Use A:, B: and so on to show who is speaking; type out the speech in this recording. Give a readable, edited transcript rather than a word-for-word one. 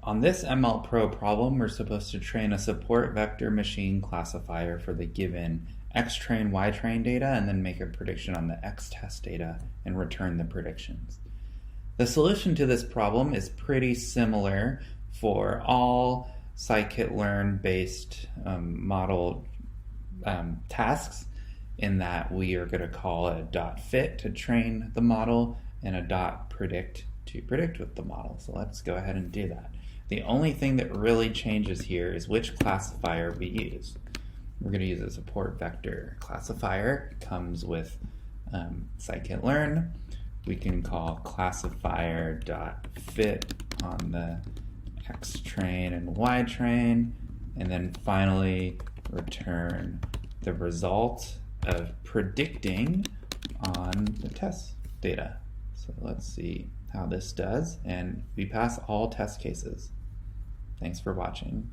A: On this MLPro problem, we're supposed to train a support vector machine classifier for the given xtrain, ytrain data, and then make a prediction on the xtest data and return the predictions. The solution to this problem is pretty similar for all scikit-learn-based model tasks, in that we are going to call a .fit to train the model and a .predict to predict with the model. So let's go ahead and do that. The only thing that really changes here is which classifier we use. We're going to use a support vector classifier. It comes with scikit-learn. We can call classifier.fit on the xtrain and ytrain, and then finally return the result of predicting on the test data. So let's see how this does, and we pass all test cases. Thanks for watching.